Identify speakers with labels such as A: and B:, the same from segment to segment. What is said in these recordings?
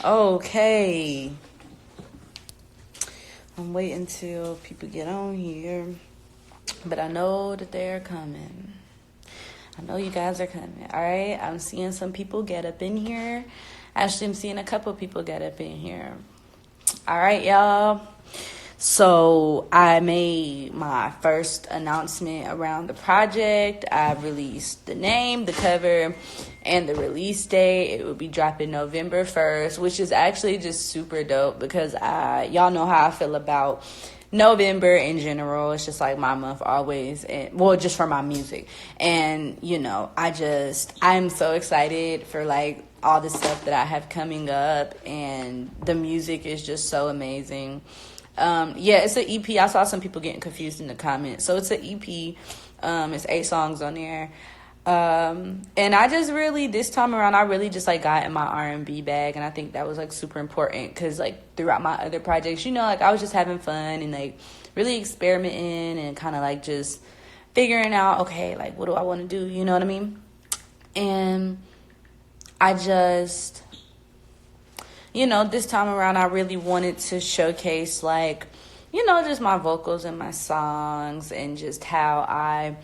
A: Okay. I'm waiting till people get on here. But I know that they're coming. I know you guys are coming. All right. I'm seeing some people get up in here. Actually, I'm seeing a couple people get up in here. All right, y'all. So I made my first announcement around the project. I released the name, the cover, and the release date. It will be dropping November 1st, which is actually just super dope because y'all know how I feel about November in general. It's just like my month always, and well, just for my music. And I'm so excited for like all the stuff that I have coming up, and the music is just so amazing. It's an EP. I saw some people getting confused in the comments. So it's an EP. It's 8 songs on there. And I just really, this time around, I really just like got in my R&B bag, and I think that was like super important because like throughout my other projects, like I was just having fun and like really experimenting and kind of like just figuring out, okay, like what do I want to do? You know what I mean? And I just, this time around, I really wanted to showcase like, just my vocals and my songs and just how I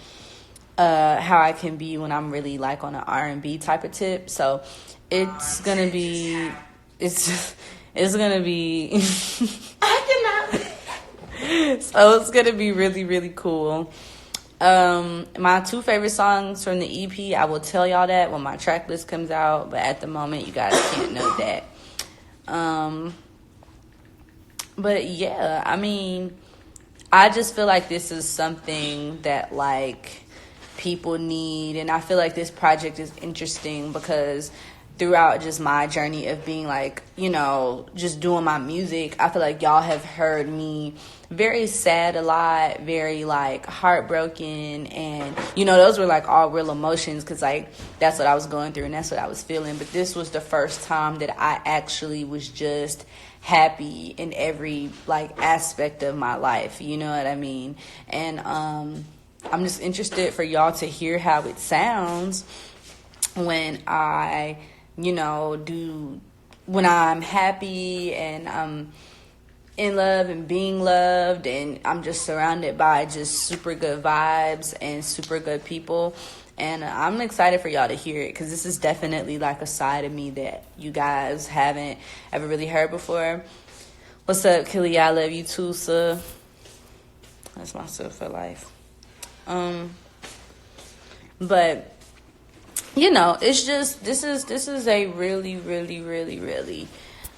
A: can be when I'm really like on an R&B type of tip. So it's gonna be
B: I cannot.
A: So it's gonna be really, really cool. My 2 favorite songs from the EP, I will tell y'all that when my track list comes out, but at the moment you guys can't know that. But yeah, I mean, I just feel like this is something that like people need, and I feel like this project is interesting because throughout just my journey of being like, just doing my music, I feel like y'all have heard me very sad a lot, very like heartbroken, and those were like all real emotions because like that's what I was going through and that's what I was feeling. But this was the first time that I actually was just happy in every like aspect of my life, you know what I mean? And I'm just interested for y'all to hear how it sounds when I when I'm happy and I'm in love and being loved, and I'm just surrounded by just super good vibes and super good people. And I'm excited for y'all to hear it because this is definitely like a side of me that you guys haven't ever really heard before. What's up, Killy? I love you too, sir. That's my sir for life. But it's just this is a really, really, really, really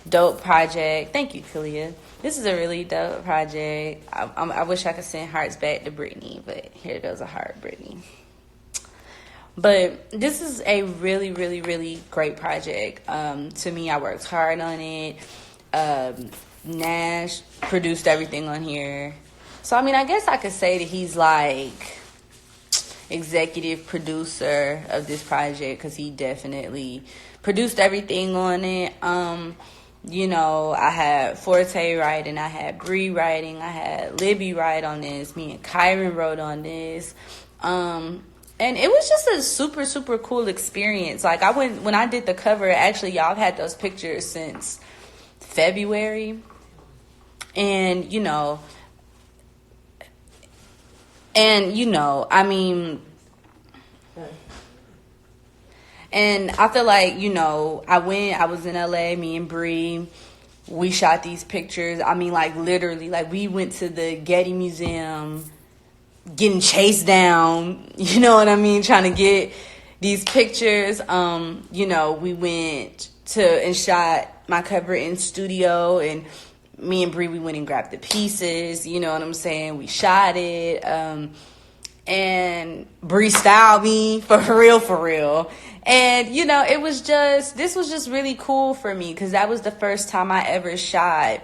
A: dope project. Thank you, Kalia. This is a really dope project. I wish I could send hearts back to Brittany, but here goes a heart, Brittany. But this is a really, really, really great project. To me, I worked hard on it. Nash produced everything on here. So, I mean, I guess I could say that he's like executive producer of this project because he definitely produced everything on it. I had Forte writing, I had Bree writing, I had Libby write on this, me and Kyron wrote on this. And it was just a super, super cool experience. Like when I did the cover, actually y'all have had those pictures since February. And I mean, and I feel like, I was in LA, me and Bree, we shot these pictures. I mean, like literally, like we went to the Getty Museum, getting chased down, you know what I mean, trying to get these pictures. We went to and shot my cover in studio, and me and Bree, we went and grabbed the pieces, you know what I'm saying? We shot it, and Bree styled me for real. And, this was just really cool for me because that was the first time I ever shot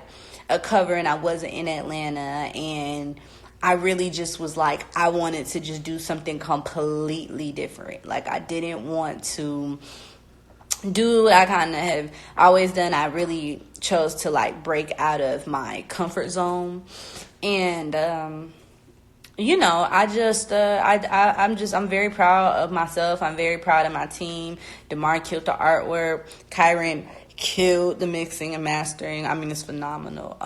A: a cover and I wasn't in Atlanta. And I really just was like, I wanted to just do something completely different. Like, I didn't want to do what I kind of have always done. I really chose to like break out of my comfort zone. And I'm very proud of myself. I'm very proud of my team. DeMar killed the artwork. Kyron killed the mixing and mastering. I mean, it's phenomenal.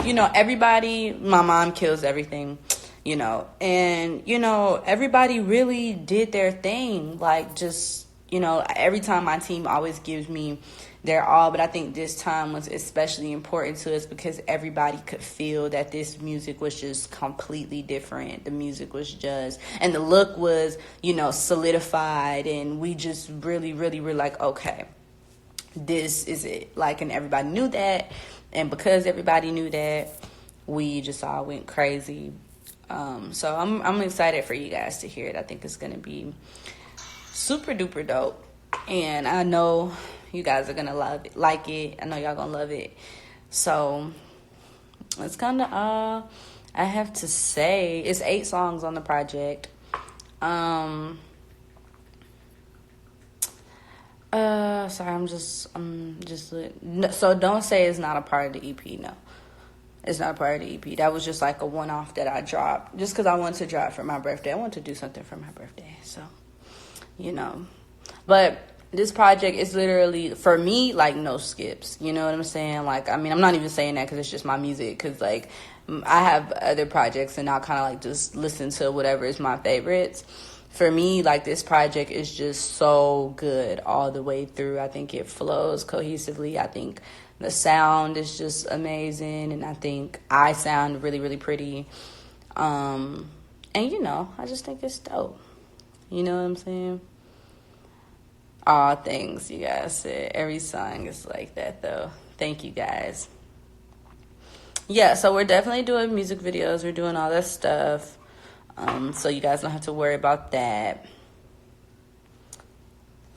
A: You know, everybody, my mom kills everything, you know, and, you know, everybody really did their thing. Like, just, you know, every time my team always gives me their all, but I think this time was especially important to us because everybody could feel that this music was just completely different. The music was just, and the look was, you know, solidified, and we just really, really were like, okay, this is it. Like, and everybody knew that, and because everybody knew that, we just all went crazy. So I'm excited for you guys to hear it. I think it's gonna be super duper dope, and I know you guys are gonna love it, like it. I know y'all gonna love it. So it's kind of I have to say it's 8 songs on the project. Sorry, I'm just so don't say it's not a part of the EP. No, it's not a part of the EP. That was just like a one-off that I dropped just because I wanted to drop for my birthday. I wanted to do something for my birthday, so you know. But this project is literally, for me, like, no skips. You know what I'm saying? Like, I mean, I'm not even saying that because it's just my music. Because, like, I have other projects and I'll kind of, like, just listen to whatever is my favorites. For me, like, this project is just so good all the way through. I think it flows cohesively. I think the sound is just amazing. And I think I sound really, really pretty. And, you know, I just think it's dope. You know what I'm saying? All things you guys said. Every song is like that, though. Thank you, guys. Yeah, so we're definitely doing music videos. We're doing all that stuff. So you guys don't have to worry about that.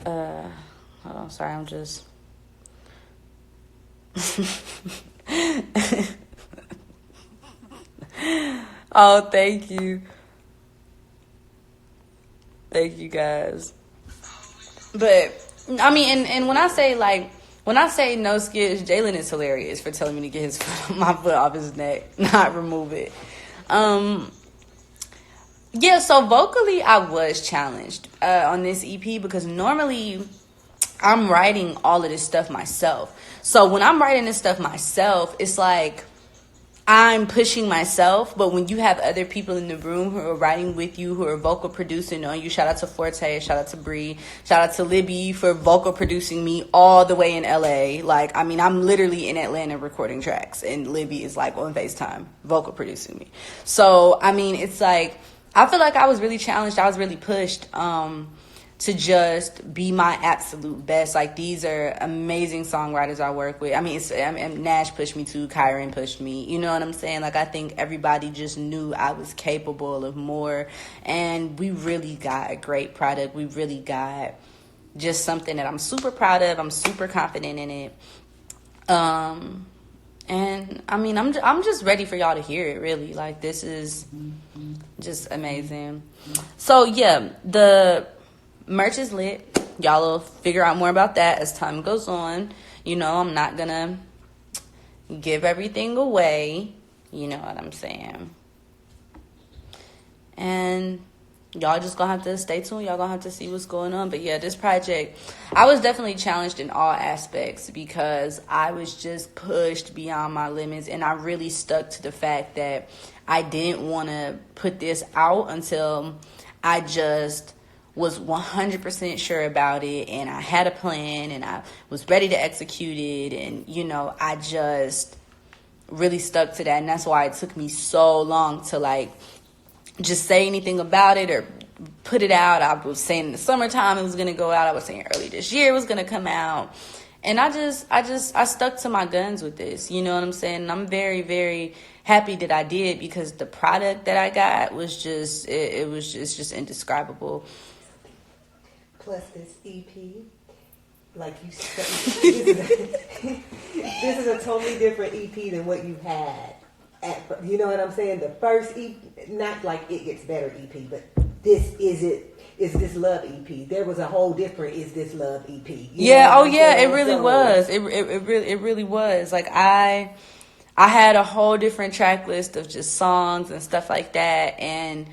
A: Hold on, sorry, I'm just... Oh, thank you. Thank you, guys. But, I mean, and when I say no skips, Jalen is hilarious for telling me to get my foot off his neck, not remove it. Yeah, so vocally, I was challenged on this EP because normally I'm writing all of this stuff myself. So when I'm writing this stuff myself, it's like I'm pushing myself, but when you have other people in the room who are writing with you, who are vocal producing on you, shout out to Forte, shout out to Bree, shout out to Libby for vocal producing me all the way in LA. Like, I mean, I'm literally in Atlanta recording tracks, and Libby is like on FaceTime vocal producing me. So, I mean, it's like, I feel like I was really challenged. I was really pushed to just be my absolute best. Like, these are amazing songwriters I work with. I mean, Nash pushed me too. Kyron pushed me. You know what I'm saying? Like, I think everybody just knew I was capable of more. And we really got a great product. We really got just something that I'm super proud of. I'm super confident in it. And I mean, I'm just ready for y'all to hear it, really. Like, this is just amazing. So, yeah, the merch is lit. Y'all will figure out more about that as time goes on. You know, I'm not gonna give everything away. You know what I'm saying? And y'all just gonna have to stay tuned. Y'all gonna have to see what's going on. But yeah, this project, I was definitely challenged in all aspects because I was just pushed beyond my limits, and I really stuck to the fact that I didn't want to put this out until I just was 100% sure about it, and I had a plan, and I was ready to execute it, and, you know, I just really stuck to that, and that's why it took me so long to, like, just say anything about it or put it out. I was saying in the summertime it was going to go out. I was saying early this year it was going to come out, and I stuck to my guns with this, you know what I'm saying? And I'm very, very happy that I did, because the product that I got was just, it's just indescribable.
B: Plus this EP, like you said, this is a totally different EP than what you had. You know what I'm saying? The first EP, not like It Gets Better EP, but this is it. Is This Love EP? There was a whole different Is This Love EP.
A: Yeah, oh yeah, it really was. It really was. Like, I had a whole different track list of just songs and stuff like that, and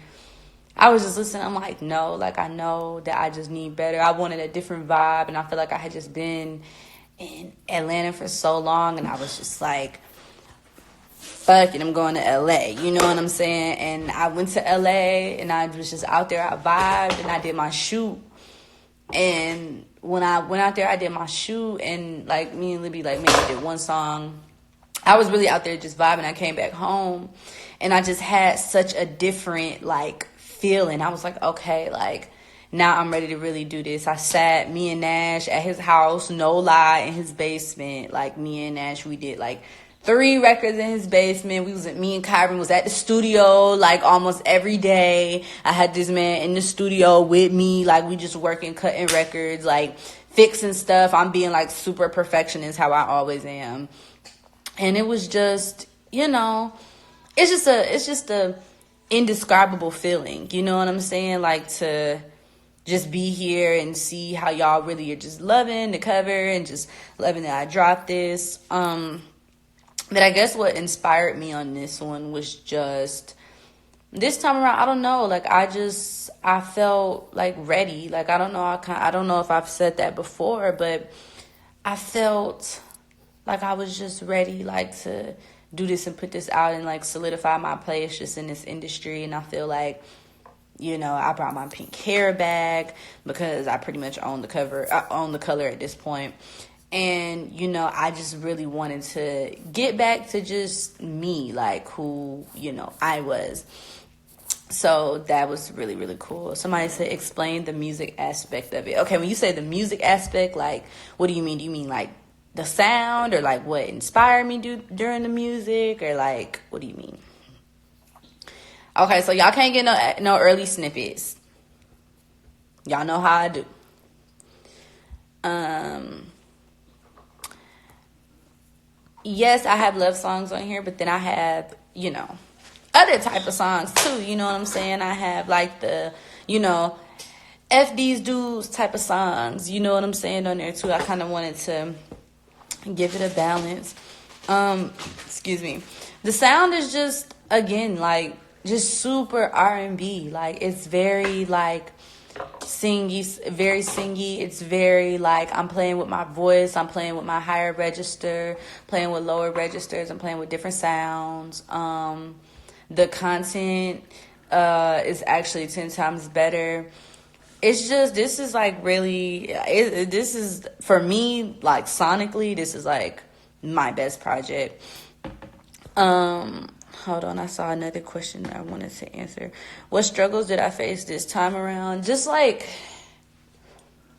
A: I was just listening. I'm like, no, like, I know that I just need better. I wanted a different vibe, and I feel like I had just been in Atlanta for so long, and I was just like, fuck it, I'm going to LA. You know what I'm saying? And I went to LA, and I was just out there. I vibed, and I did my shoot. And when I went out there, I did my shoot, and like me and Libby, like maybe did one song. I was really out there just vibing. I came back home, and I just had such a different like feeling. I was like, okay, like now I'm ready to really do this. I sat me and Nash at his house, no lie, in his basement. Like me and Nash, we did like 3 records in his basement. Me and Kyron was at the studio like almost every day. I had this man in the studio with me, like we just working, cutting records, like fixing stuff. I'm being like super perfectionist, how I always am. And it was just, it's just a indescribable feeling. You know what I'm saying? Like to just be here and see how y'all really are just loving the cover and just loving that I dropped this. But I guess what inspired me on this one was just this time around, I don't know, like I felt like ready. Like I don't know if I've said that before, but I felt like I was just ready, like to do this and put this out and like solidify my place just in this industry. And I feel like, I brought my pink hair back because I pretty much own the cover. I own the color at this point. And, I just really wanted to get back to just me, like who, I was. So that was really, really cool. Somebody said, explain the music aspect of it. Okay, when you say the music aspect, like, what do you mean? Do you mean like the sound or like what inspired me during the music or like, what do you mean? Okay, so y'all can't get no early snippets. Y'all know how I do. Yes, I have love songs on here, but then I have, other type of songs too. You know what I'm saying? I have like the, F these dudes type of songs. You know what I'm saying on there too. I kind of wanted to give it a balance. Excuse me. The sound is just, again, like just super R&B. Like it's very like very singy. It's very like I'm playing with my voice. I'm playing with my higher register, playing with lower registers. I'm playing with different sounds. The content is actually 10 times better. It's just, this is like really, this is, for me, like sonically, this is like my best project. Hold on, I saw another question that I wanted to answer. What struggles did I face this time around? Just like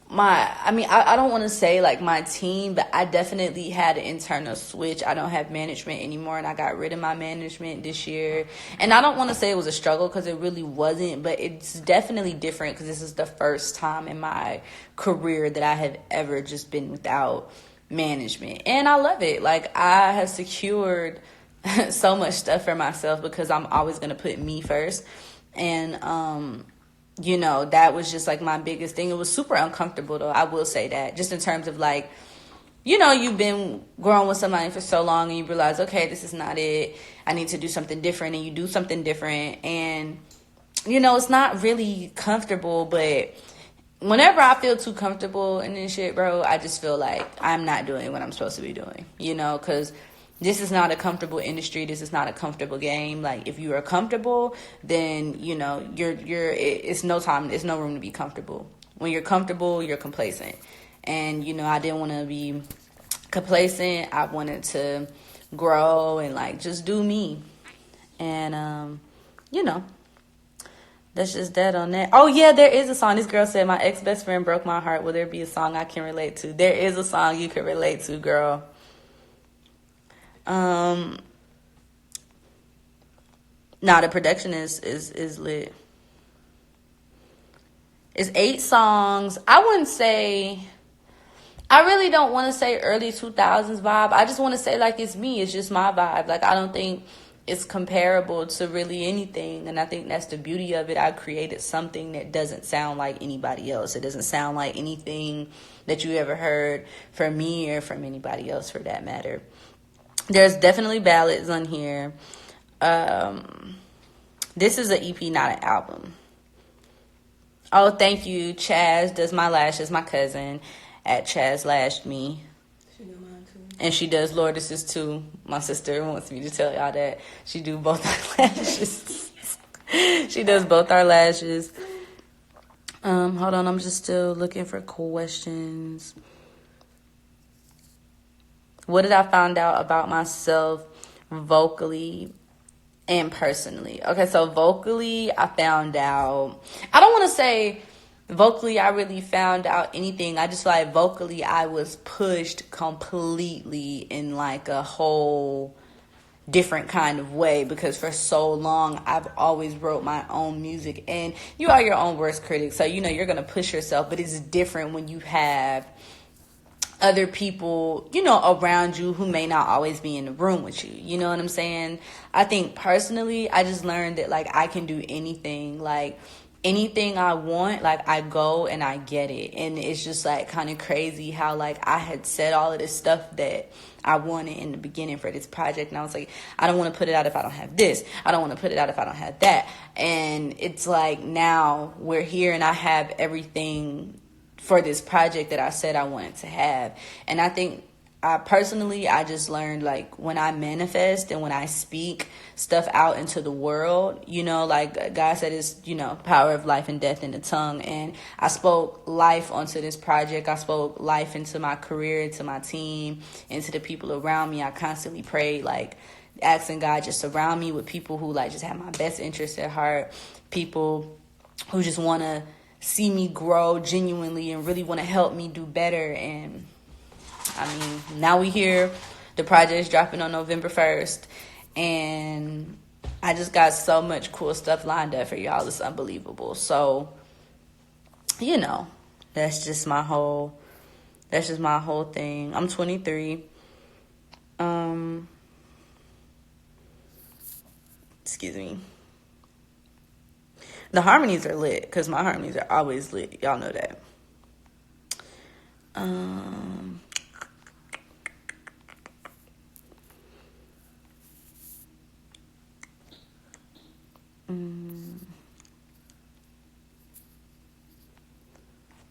A: I don't want to say like my team, but I definitely had an internal switch. I don't have management anymore, and I got rid of my management this year. And I don't want to say it was a struggle because it really wasn't, but it's definitely different because this is the first time in my career that I have ever just been without management. And I love it. Like I have secured so much stuff for myself because I'm always going to put me first. And, that was just like my biggest thing. It was super uncomfortable though. I will say that, just in terms of like, you've been growing with somebody for so long and you realize, okay, this is not it. I need to do something different, and you do something different. And, it's not really comfortable, but whenever I feel too comfortable in this shit, bro, I just feel like I'm not doing what I'm supposed to be doing, because this is not a comfortable industry. This is not a comfortable game. Like if you are comfortable, then it's no time. It's no room to be comfortable. When you're comfortable, you're complacent. And I didn't want to be complacent. I wanted to grow and like just do me. And that's just that on that. Oh yeah, there is a song. This girl said my ex-best friend broke my heart. Will there be a song I can relate to? There is a song you can relate to, girl. The production is lit. It's 8 songs. I really don't want to say early 2000s vibe. I just want to say like it's me. It's just my vibe. Like I don't think it's comparable to really anything. And I think that's the beauty of it. I created something that doesn't sound like anybody else. It doesn't sound like anything that you ever heard from me or from anybody else for that matter. There's definitely ballads on here. This is an EP, not an album. Oh, thank you. Chaz does my lashes, my cousin, at Chaz Lashed Me. And she does Lourdes too. My sister wants me to tell y'all that. She do both our lashes. She does both our lashes. Hold on, I'm just still looking for questions. What did I find out about myself vocally and personally? Okay, so vocally, I found out. I don't want to say vocally I really found out anything. I just feel like vocally I was pushed completely in like a whole different kind of way, because for so long I've always wrote my own music, and you are your own worst critic, so you know you're gonna push yourself, but it's different when you have other people, you know, around you who may not always be in the room with you. You know what I'm saying? I think personally, I just learned that like I can do anything. Like anything I want, like I go and I get it. And it's just like kind of crazy how like I had said all of this stuff that I wanted in the beginning for this project, and I was like, I don't want to put it out if I don't have this. I don't want to put it out if I don't have that. And it's like now we're here and I have everything for this project that I said I wanted to have. And I think I just learned like when I manifest and when I speak stuff out into the world, you know, like God said, it's, you know, power of life and death in the tongue. And I spoke life onto this project. I spoke life into my career, into my team, into the people around me. I constantly prayed, like asking God just surround me with people who like just have my best interests at heart, people who just want to see me grow genuinely and really want to help me do better. And I mean, now we here. The project is dropping on November 1st. And I just got so much cool stuff lined up for y'all. It's unbelievable. So, you know, that's just my whole thing. I'm 23. Excuse me. The harmonies are lit, because my harmonies are always lit. Y'all know that.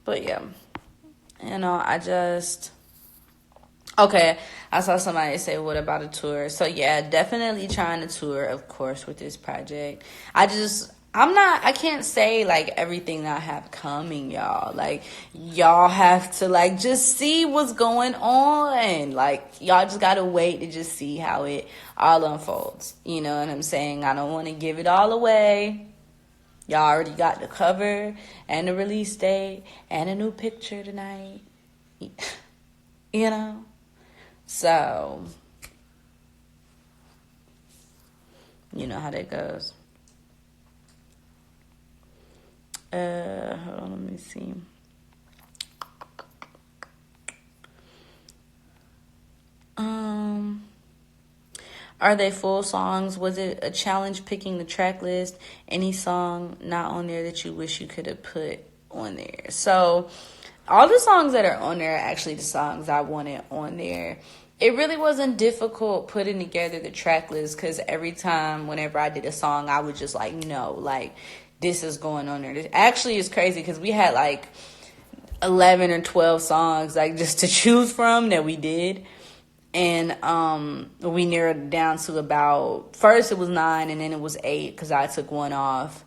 A: But yeah, you know, okay, I saw somebody say, what about a tour? So yeah, definitely trying to tour, of course, with this project. I can't say like everything I have coming, y'all. Like, y'all have to like just see what's going on. Like, y'all just gotta wait to just see how it all unfolds. You know what I'm saying? I don't want to give it all away. Y'all already got the cover and the release date and a new picture tonight. You know? So, you know how that goes. Hold on, let me see. Are they full songs? Was it a challenge picking the track list? Any song not on there that you wish you could have put on there? So, all the songs that are on there are actually the songs I wanted on there. It really wasn't difficult putting together the track list, because every time, whenever I did a song, I would just like, no, like, this is going on there. This actually is crazy, because we had like 11 or 12 songs like just to choose from that we did. And we narrowed it down to about, first it was 9 and then it was 8 because I took one off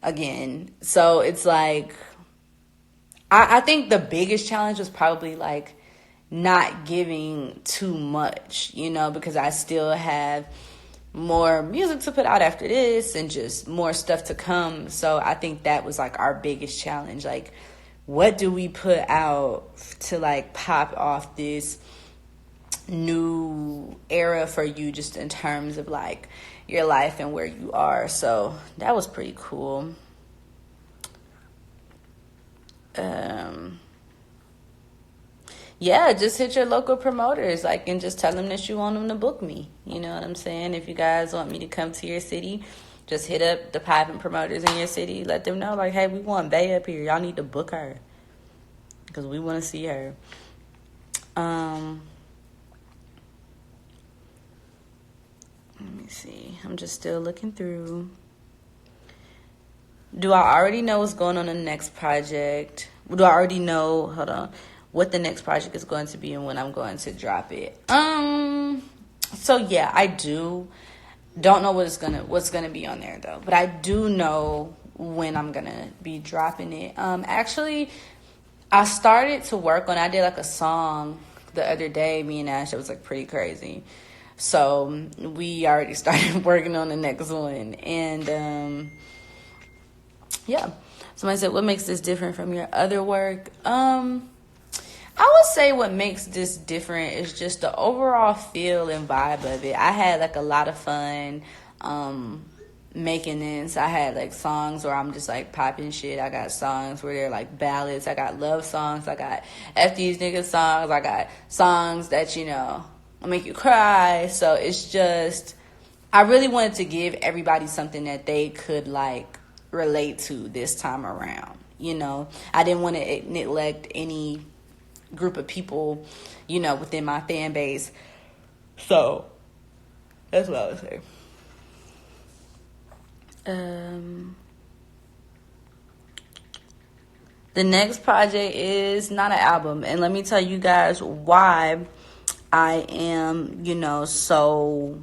A: again. So it's like, I think the biggest challenge was probably like not giving too much, you know, because I still have more music to put out after this and just more stuff to come. So I think that was like our biggest challenge. Like, what do we put out to like pop off this new era for you, just in terms of like your life and where you are? So that was pretty cool. Yeah, just hit your local promoters, like, and just tell them that you want them to book me. You know what I'm saying? If you guys want me to come to your city, just hit up the popping promoters in your city. Let them know, like, hey, we want Bay up here. Y'all need to book her, because we want to see her. Let me see. I'm just still looking through. Do I already know what's going on in the next project? Do I already know? Hold on. what the next project is going to be and when I'm going to drop it. So yeah, I don't know what's gonna be on there though, but I do know when I'm gonna be dropping it. Actually, I started to work on. I did like a song the other day. Me and Ash, it was like pretty crazy. So we already started working on the next one, and yeah. Somebody said, "What makes this different from your other work?" I would say what makes this different is just the overall feel and vibe of it. I had like a lot of fun making this. I had like songs where I'm just like popping shit. I got songs where they're like ballads. I got love songs. I got F these niggas songs. I got songs that, make you cry. So it's just, I really wanted to give everybody something that they could like relate to this time around. I didn't want to neglect any group of people, within my fan base. So that's what I would say. The next project is not an album, and let me tell you guys why I am, so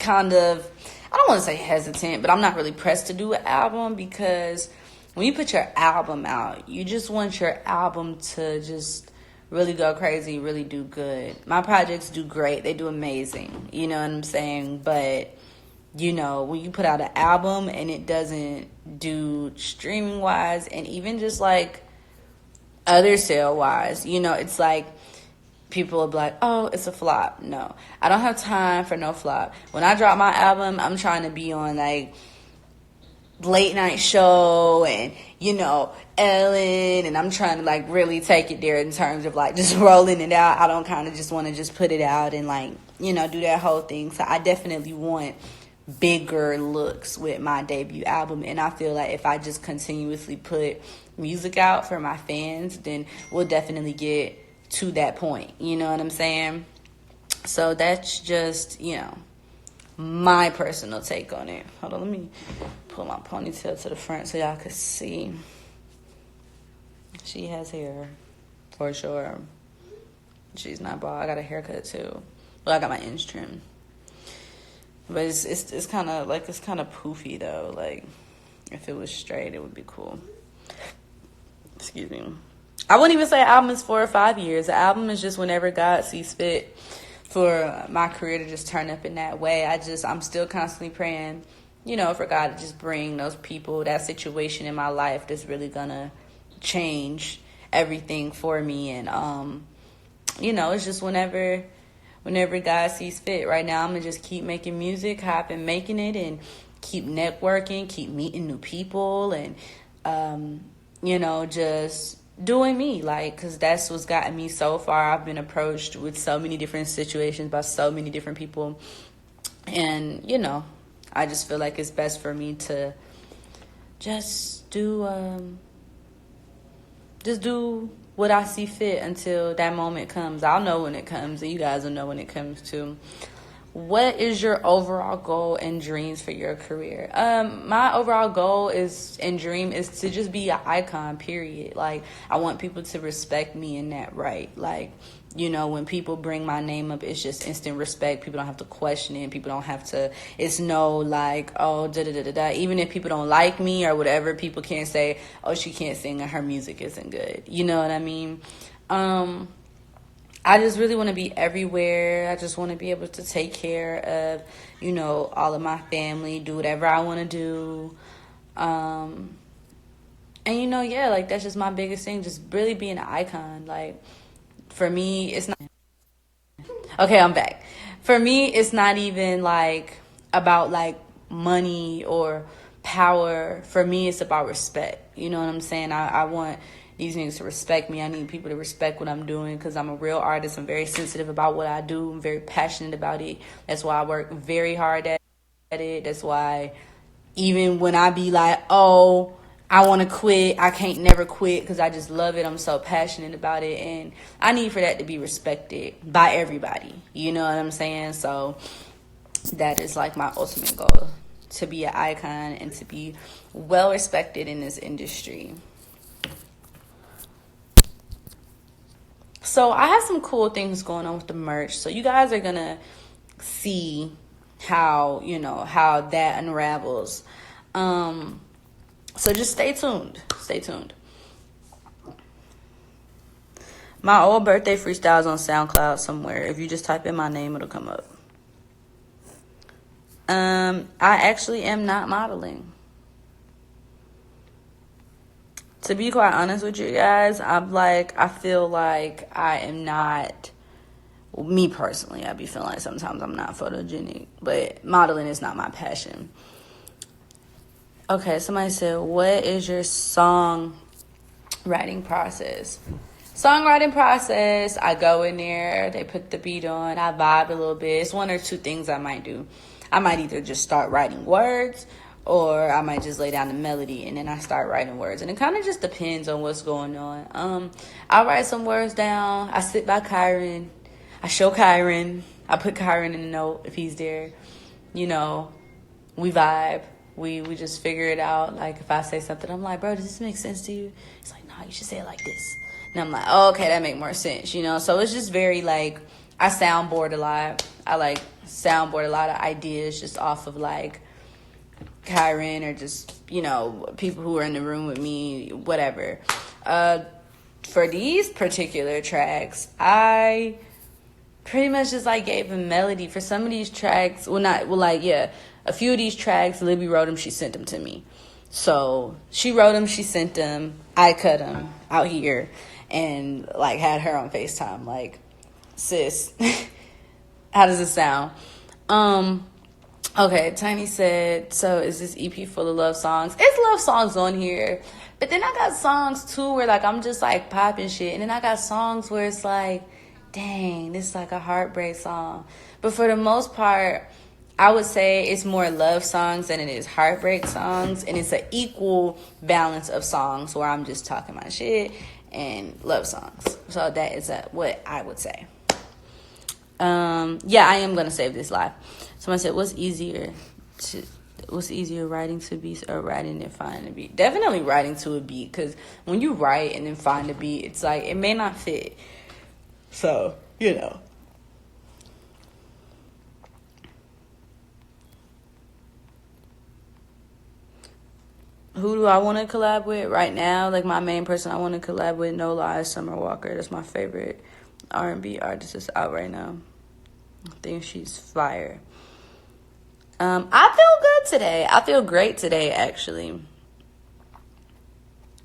A: kind of, I don't want to say hesitant, but I'm not really pressed to do an album, because when you put your album out, you just want your album to just really go crazy, really do good. My projects do great. They do amazing. You know what I'm saying? But, when you put out an album and it doesn't do streaming-wise and even just, like, other sale-wise, it's like people will be like, oh, it's a flop. No, I don't have time for no flop. When I drop my album, I'm trying to be on, like, late night show and Ellen, and I'm trying to like really take it there in terms of like just rolling it out. I don't kind of just want to just put it out and like do that whole thing. So I definitely want bigger looks with my debut album, and I feel like if I just continuously put music out for my fans, then we'll definitely get to that point. You know what I'm saying? So that's just my personal take on it. Hold on, let me pull my ponytail to the front so y'all can see. She has hair, for sure. She's not bald. I got a haircut too. Well, I got my ends trimmed, but it's kind of like it's kind of poofy though. Like if it was straight, it would be cool. Excuse me. I wouldn't even say album is 4 or 5 years. The album is just whenever God sees fit for my career to just turn up in that way. I'm still constantly praying, for God to just bring those people, that situation in my life that's really gonna change everything for me. And it's just whenever God sees fit. Right now I'm gonna just keep making music, hop and making it, and keep networking, keep meeting new people, and just doing me, like, because that's what's gotten me so far. I've been approached with so many different situations by so many different people, and I just feel like it's best for me to just do what I see fit until that moment comes. I'll know when it comes, and you guys will know when it comes too. What is your overall goal and dreams for your career? My overall goal and dream is to just be an icon, period. Like, I want people to respect me in that right. Like, when people bring my name up, it's just instant respect. People don't have to question it. People don't have to, it's no like, oh, da-da-da-da-da. Even if people don't like me or whatever, people can't say, oh, she can't sing and her music isn't good. You know what I mean? I just really want to be everywhere. I just want to be able to take care of, all of my family, do whatever I want to do. And, like, that's just my biggest thing, just really being an icon. Like, for me, it's not... Okay, I'm back. For me, it's not even, like, about, like, money or power. For me, it's about respect. You know what I'm saying? I want these niggas to respect me. I need people to respect what I'm doing, because I'm a real artist. I'm very sensitive about what I do. I'm very passionate about it. That's why I work very hard at it. That's why even when I be like, oh, I want to quit, I can't never quit, because I just love it. I'm so passionate about it, and I need for that to be respected by everybody. You know what I'm saying? So that is like my ultimate goal, to be an icon and to be well respected in this industry. So I have some cool things going on with the merch. So you guys are gonna see how, how that unravels. So just stay tuned. Stay tuned. My old birthday freestyles on SoundCloud somewhere. If you just type in my name, it'll come up. I actually am not modeling. To be quite honest with you guys, I feel like I am not, me personally, I be feeling like sometimes I'm not photogenic, but modeling is not my passion. Okay, somebody said, what is your songwriting process? Songwriting process, I go in there, they put the beat on, I vibe a little bit. It's one or two things I might do. I might either just start writing words, or I might just lay down the melody and then I start writing words. And it kind of just depends on what's going on. I write some words down, I sit by Kyron, I show Kyron, I put Kyron in the note if he's there. We vibe. We just figure it out. Like, if I say something, I'm like, bro, does this make sense to you? He's like, no, you should say it like this. And I'm like, oh, okay, that make more sense, So it's just very, like, I soundboard a lot. I, soundboard a lot of ideas just off of, Kyron or just, people who are in the room with me, whatever. For these particular tracks, I pretty much just, gave a melody. For some of these tracks, a few of these tracks, Libby wrote them, she sent them to me. So she wrote them, she sent them, I cut them out here and had her on FaceTime. Like, sis, how does it sound? Okay, Tiny said, so is this EP full of love songs? It's love songs on here. But then I got songs too where I'm just popping shit. And then I got songs where it's dang, this is a heartbreak song. But for the most part, I would say it's more love songs than it is heartbreak songs. And it's an equal balance of songs where I'm just talking my shit and love songs. So that is what I would say. I am going to save this live. Somebody said, what's easier, writing to beats or writing and finding a beat? Definitely writing to a beat. Because when you write and then find a beat, it's it may not fit. So, Who do I want to collab with right now? My main person I want to collab with, no lies, Summer Walker. That's my favorite R&B artist that's out right now. I think she's fire. I feel good today. I feel great today, actually.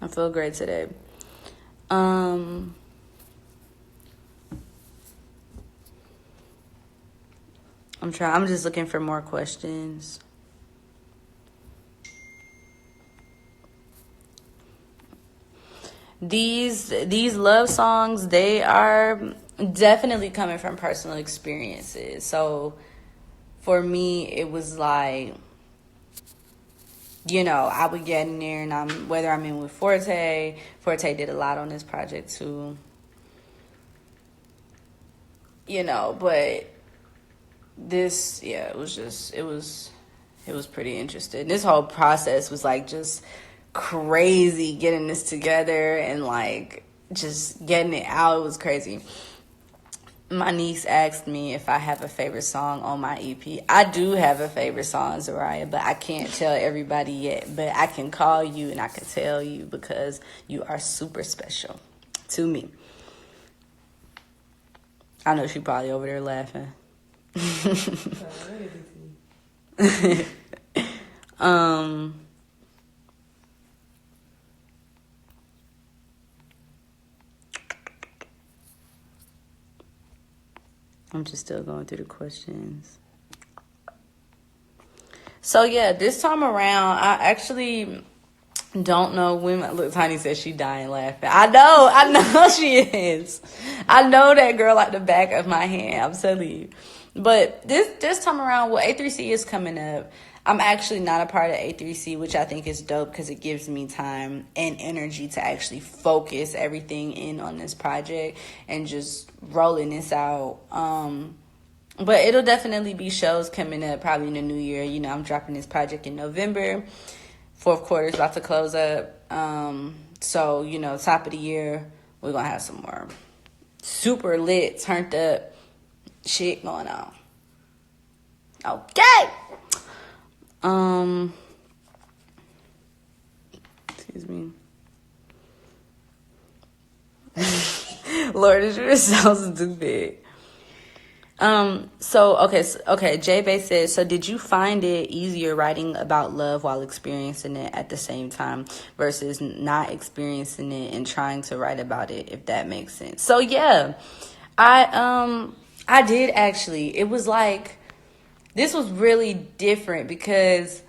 A: I feel great today. I'm just looking for more questions. These love songs, they are definitely coming from personal experiences. So for me, it was I would get in there and whether I'm in with Forte did a lot on this project too. But this, it was pretty interesting. This whole process was just crazy getting this together and just getting it out. It was crazy. My niece asked me if I have a favorite song on my EP. I do have a favorite song, Zariah, but I can't tell everybody yet. But I can call you and I can tell you because you are super special to me. I know she probably over there laughing. I'm just still going through the questions. So this time around, I actually don't know when. Look, Tiny says she dying laughing. I know she is. I know that girl like the back of my hand. I'm telling you. But this time around, A3C is coming up. I'm actually not a part of A3C, which I think is dope because it gives me time and energy to actually focus everything in on this project and just rolling this out. But it'll definitely be shows coming up probably in the new year. I'm dropping this project in November. Fourth quarter is about to close up. So, top of the year, we're going to have some more super lit, turned up shit going on. Okay. Excuse me. Lord, this really sounds stupid. Okay, J Bay says, so did you find it easier writing about love while experiencing it at the same time versus not experiencing it and trying to write about it, if that makes sense? So yeah, I did actually. It was like, this was really different because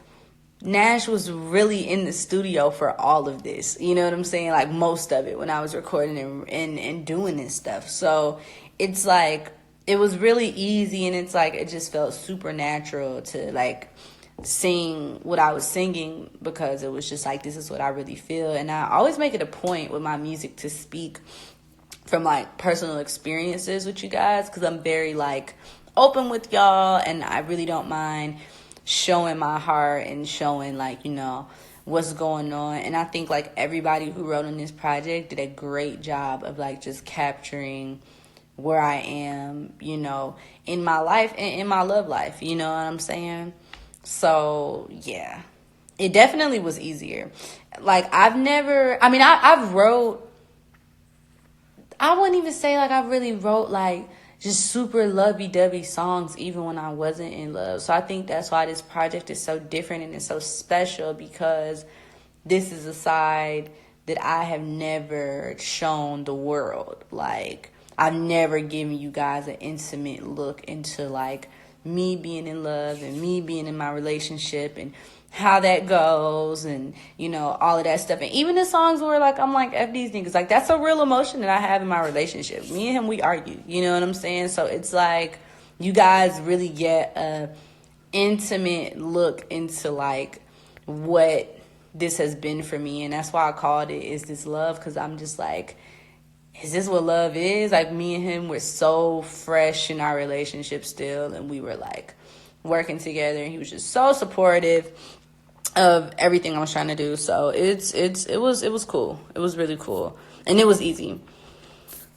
A: Nash was really in the studio for all of this. You know what I'm saying? Like most of it when I was recording and doing this stuff. So it's like, it was really easy, and it's like, it just felt super natural to like sing what I was singing because it was just like, this is what I really feel. And I always make it a point with my music to speak from like personal experiences with you guys, because I'm very like open with y'all, and I really don't mind showing my heart and showing like, you know, what's going on. And I think like everybody who wrote on this project did a great job of like just capturing where I am, you know, in my life and in my love life, you know what I'm saying? So yeah, it definitely was easier. Like I've wrote, I wouldn't even say like I really wrote like just super lovey-dovey songs even when I wasn't in love. So I think that's why this project is so different and it's so special, because this is a side that I have never shown the world. Like, I've never given you guys an intimate look into like me being in love and me being in my relationship and how that goes, and you know, all of that stuff. And even the songs where like I'm like, F these niggas, like that's a real emotion that I have in my relationship. Me and him, we argue, you know what I'm saying? So it's like you guys really get a intimate look into like what this has been for me. And that's why I called it Is This Love? Because I'm just like, is this what love is? Like, me and him were so fresh in our relationship still, and we were like working together, and he was just so supportive of everything I was trying to do. So it was cool. It was really cool, and it was easy.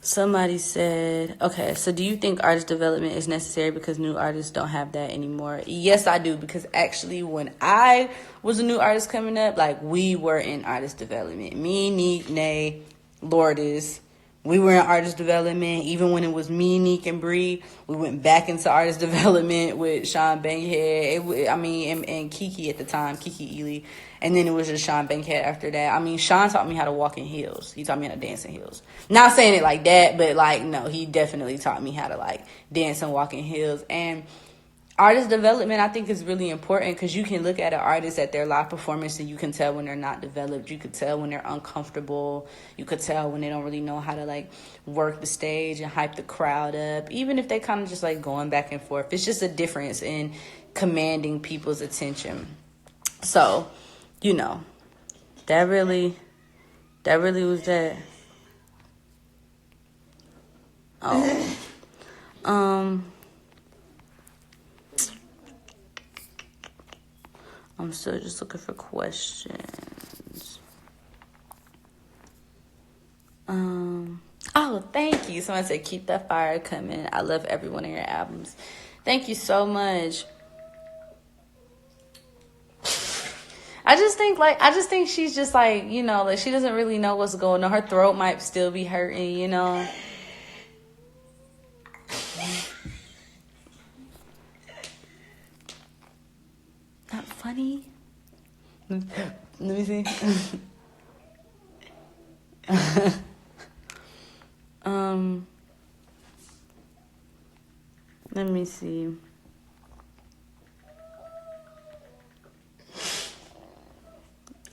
A: Somebody said, okay, so do you think artist development is necessary because new artists don't have that anymore? Yes, I do, because actually when I was a new artist coming up, like, we were in artist development. Me, Neek, Nay, Lourdes, we were in artist development. Even when it was me, Neek, and Bree, we went back into artist development with Sean Bankhead. And Kiki at the time, Kiki Ely. And then it was just Sean Bankhead after that. I mean, Sean taught me how to walk in heels. He taught me how to dance in heels. Not saying it like that, but like, no, he definitely taught me how to like dance and walk in heels. And artist development, I think, is really important, because you can look at an artist at their live performance and you can tell when they're not developed. You could tell when they're uncomfortable. You could tell when they don't really know how to like work the stage and hype the crowd up. Even if they kind of just like going back and forth. It's just a difference in commanding people's attention. So, you know, that really was that. Oh. I'm still just looking for questions. Oh, thank you. Someone said, keep that fire coming. I love every one of your albums. Thank you so much. I just think she's just like, you know, like she doesn't really know what's going on. Her throat might still be hurting, you know. Not funny. Let me see. Let me see.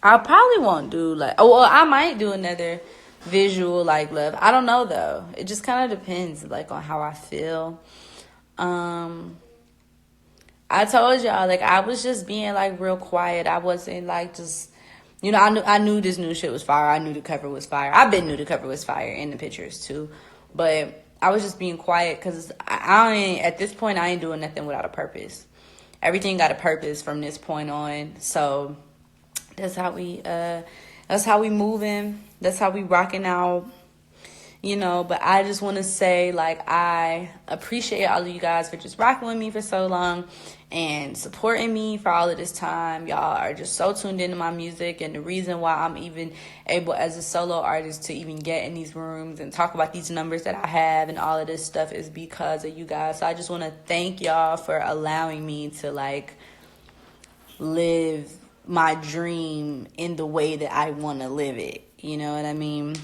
A: I probably won't do like, oh, well, I might do another visual like love. I don't know though. It just kind of depends like on how I feel. I told y'all, like, I was just being like real quiet. I wasn't like just, you know, I knew this new shit was fire. I knew the cover was fire. I've been knew the cover was fire and the pictures too, but I was just being quiet because I ain't, at this point, I ain't doing nothing without a purpose. Everything got a purpose from this point on. So that's how we moving. That's how we rocking out. you know, but I just want to say, like, I appreciate all of you guys for just rocking with me for so long and supporting me for all of this time. Y'all are just so tuned into my music, and the reason why I'm even able as a solo artist to even get in these rooms and talk about these numbers that I have and all of this stuff is because of you guys. So I just want to thank y'all for allowing me to, like, live my dream in the way that I want to live it. You know what I mean?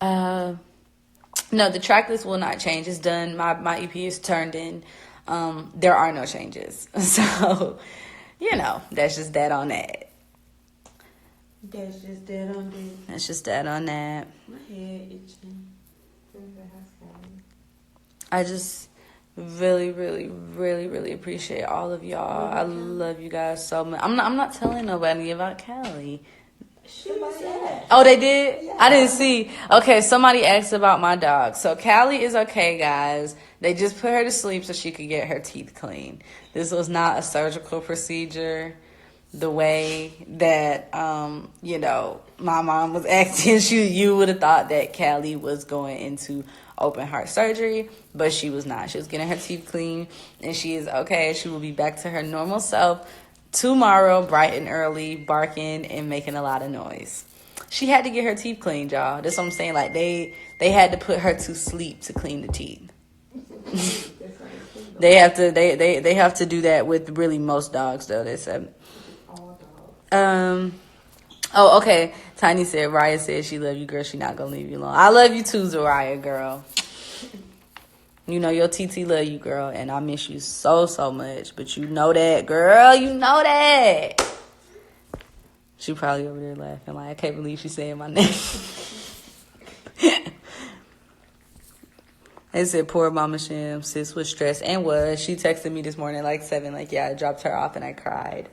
A: No, the track list will not change. It's done. My EP is turned in. There are no changes. So, you know, that's just that on that.
B: That's just that on that.
A: That's just that on that.
B: My head itching.
A: I just really, really, really, really appreciate all of y'all. I love you guys so much. I'm not telling nobody about Callie. Oh, they did? Yeah. I didn't see. Okay, somebody asked about my dog. So Callie is okay, guys. They just put her to sleep so she could get her teeth cleaned. This was not a surgical procedure the way that, you know, my mom was acting. You would have thought that Callie was going into open heart surgery, but she was not. She was getting her teeth cleaned, and she is okay. She will be back to her normal self tomorrow, bright and early, barking and making a lot of noise. She had to get her teeth cleaned, y'all. That's what I'm saying. Like, they had to put her to sleep to clean the teeth. They have to do that with really most dogs, though, they said. Oh, okay. Tiny said, Raya said she love you, girl. She not gonna leave you alone. I love you too, Zaraya, girl. You know your TT love you, girl, and I miss you so, so much. But you know that, girl. You know that. She probably over there laughing like, I can't believe she's saying my name. They said, poor Mama Shim. Sis was stressed and was. She texted me this morning like 7. Like, yeah, I dropped her off and I cried.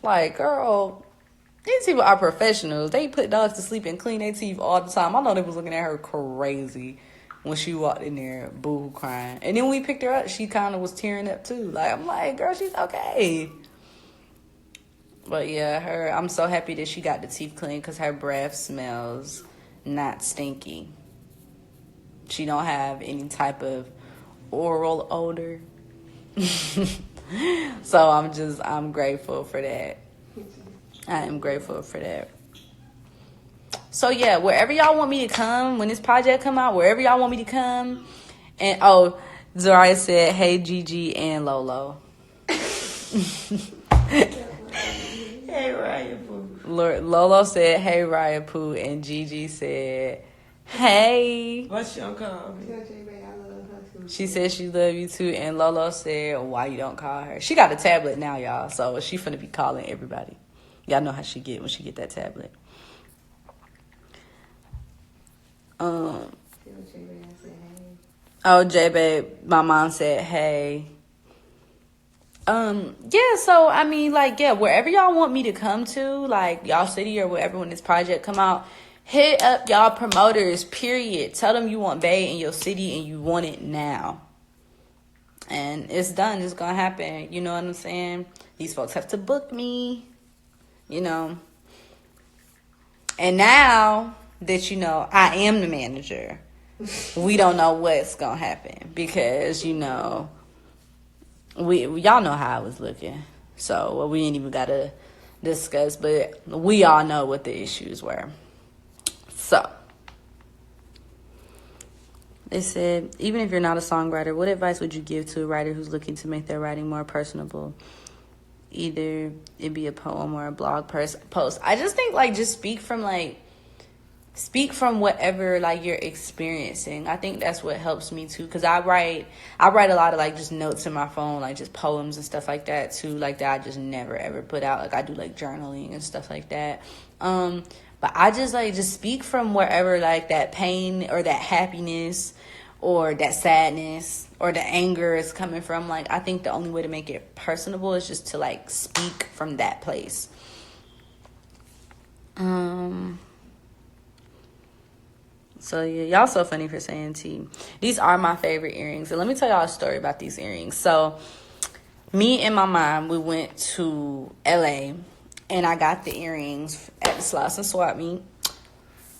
A: Like, girl, these people are professionals. They put dogs to sleep and clean their teeth all the time. I know they was looking at her crazy when she walked in there, boo, crying. And then when we picked her up, she kind of was tearing up too. Like, I'm like, girl, she's okay. But yeah, I'm so happy that she got the teeth cleaned because her breath smells not stinky. She don't have any type of oral odor. So I'm grateful for that. I am grateful for that. So yeah, wherever y'all want me to come, when this project come out, wherever y'all want me to come. And Zariah said, hey Gigi and Lolo.
B: Hey Raya Poo.
A: Lolo said, hey Raya Poo, and Gigi said, hey.
B: What's your call me?
A: She said she love you too, and Lolo said, why you don't call her? She got a tablet now, y'all, so she finna be calling everybody. Y'all know how she get when she get that tablet. J-Babe, my mom said, hey. Yeah, so, I mean, like, yeah, wherever y'all want me to come to, like, y'all city or wherever when this project come out, hit up y'all promoters, period. Tell them you want Bay in your city and you want it now. And it's done. It's gonna happen. You know what I'm saying? These folks have to book me, you know. And now that, you know, I am the manager, we don't know what's gonna happen because, you know, y'all know how I was looking, so we ain't even gotta discuss, but we all know what the issues were. So they said, even if you're not a songwriter, what advice would you give to a writer who's looking to make their writing more personable? Either it be a poem or a blog post. I just think, like, just speak from whatever, like, you're experiencing. I think that's what helps me too, because I write a lot of, like, just notes in my phone, like just poems and stuff like that too, like that I just never ever put out. Like, I do like journaling and stuff like that. But I just speak from wherever, like, that pain or that happiness or that sadness or the anger is coming from. Like, I think the only way to make it personable is just to, like, speak from that place. So, yeah, y'all so funny for saying T. These are my favorite earrings. And let me tell y'all a story about these earrings. So, me and my mom, we went to L.A., and I got the earrings at the Sloss and Swap Meet.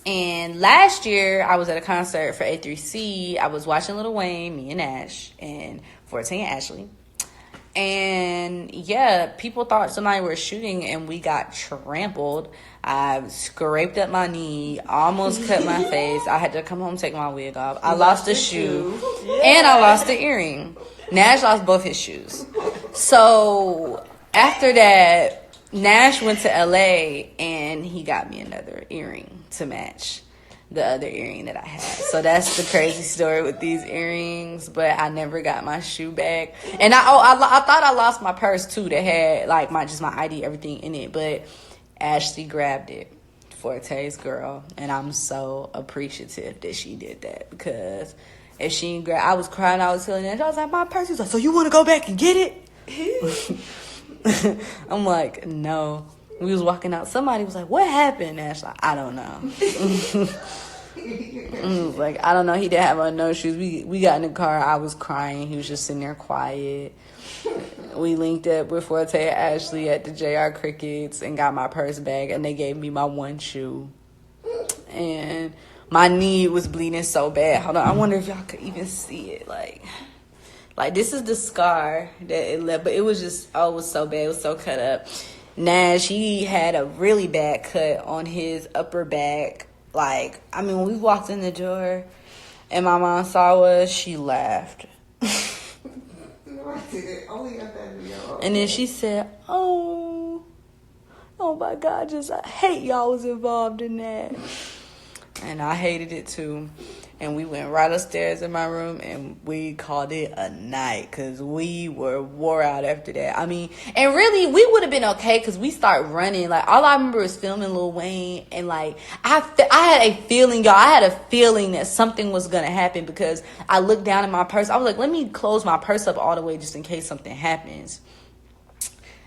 A: And last year, I was at a concert for A3C. I was watching Lil Wayne, me and Ash, and 14 and Ashley. And yeah, people thought somebody was shooting, and we got trampled. I scraped up my knee, almost cut my face. I had to come home and take my wig off. I lost a shoe, and I lost the earring. Nash lost both his shoes. So after that, Nash went to LA, and he got me another earring to match the other earring that I had. So that's the crazy story with these earrings. But I never got my shoe back. And I thought I lost my purse too that had like my ID, everything in it. But Ashley grabbed it, Forte's girl, and I'm so appreciative that she did that, because if she didn't grab, I was crying. I was telling her, I was like, my purse. He's like, so you want to go back and get it? I'm like, no. We was walking out. Somebody was like, what happened? And Ash like, I don't know. Like, I don't know. He didn't have on no shoes. We got in the car. I was crying. He was just sitting there quiet. We linked up with Forte and Ashley at the JR Crickets and got my purse back, and they gave me my one shoe. And my knee was bleeding so bad. Hold on. I wonder if y'all could even see it. Like this is the scar that it left, but it was just, it was so bad. It was so cut up. Nash, he had a really bad cut on his upper back. Like, I mean, when we walked in the door and my mom saw us, she laughed. And then she said, oh my God, I hate y'all was involved in that. And I hated it too. And we went right upstairs in my room and we called it a night, because we were wore out after that. I mean, and really, we would have been okay because we started running. Like, all I remember was filming Lil Wayne, and like, I had a feeling, y'all. I had a feeling that something was going to happen, because I looked down at my purse. I was like, let me close my purse up all the way just in case something happens.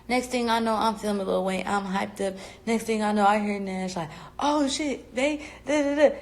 A: Next thing I know, I'm filming Lil Wayne. I'm hyped up. Next thing I know, I hear Nash like, oh shit, they da-da-da.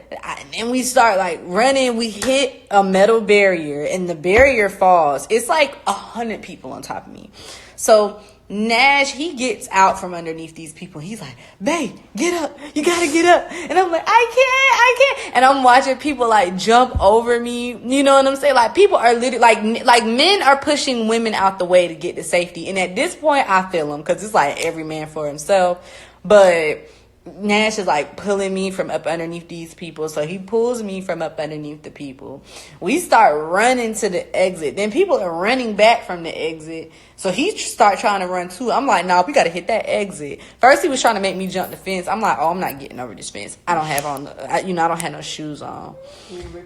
A: And we start like running. We hit a metal barrier, and the barrier falls. It's like 100 people on top of me. So Nash, he gets out from underneath these people. He's like, babe, get up. You gotta get up. And I'm like, I can't. And I'm watching people like jump over me. You know what I'm saying? Like, people are literally like men are pushing women out the way to get to safety. And at this point, I feel them, because it's like every man for himself. But Nash is like pulling me from up underneath these people. So he pulls me from up underneath the people. We start running to the exit. Then people are running back from the exit. So he start trying to run too. I'm like, nah, we got to hit that exit. First, he was trying to make me jump the fence. I'm like, oh, I'm not getting over this fence. I don't have I don't have no shoes on.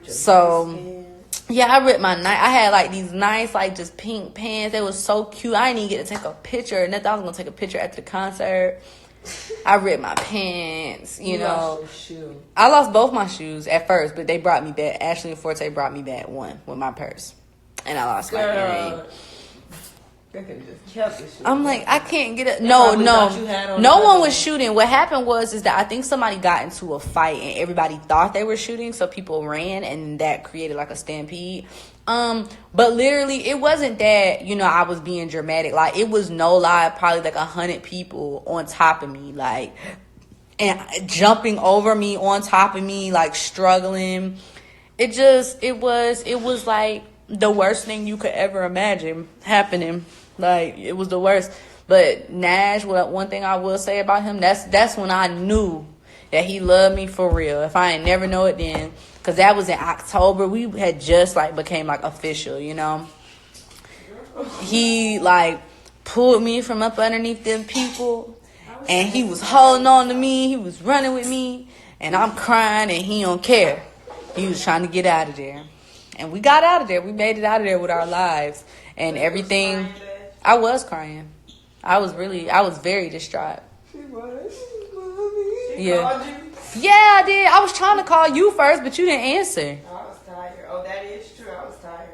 A: So yeah, I ripped my night. I had like these nice, like just pink pants. They was so cute. I didn't even get to take a picture. Nothing. I was going to take a picture after the concert. I ripped my pants, you know. Lost your shoe. I lost both my shoes at first, but they brought me back. Ashley and Forte brought me back one with my purse. And I lost my earring.
B: They could have just kept the shoe.
A: I'm like, I can't get it. No one was shooting. What happened was that I think somebody got into a fight and everybody thought they were shooting, so people ran, and that created like a stampede. But literally, it wasn't that, I was being dramatic. Like, it was no lie, probably like 100 people on top of me, like, and jumping over me, on top of me, like struggling. It was like the worst thing you could ever imagine happening. Like, it was the worst. But Nash, one thing I will say about him, that's when I knew that he loved me for real. If I ain't never know it then, because that was in October. We had just like became like official, He like pulled me from up underneath them people, and he was holding on to me. He was running with me, and I'm crying, and he don't care. He was trying to get out of there, and we got out of there. We made it out of there with our lives and everything. I was crying. I was very distraught.
B: She was.
A: Yeah. Yeah, I did. I was trying to call you first, but you didn't answer.
B: I was tired. Oh, that is true. I was tired.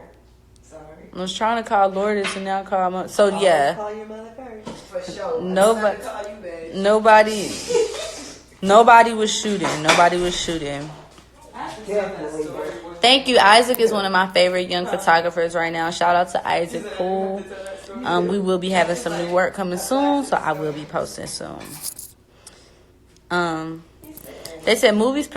B: Sorry.
A: I was trying to call Lourdes and now call my... So, yeah.
B: Call your mother first. For sure.
A: Nobody was shooting.
B: Definitely.
A: Thank you. Isaac is one of my favorite young photographers right now. Shout out to Isaac Poole. We will be having some new work coming soon, so I will be posting soon. They said movies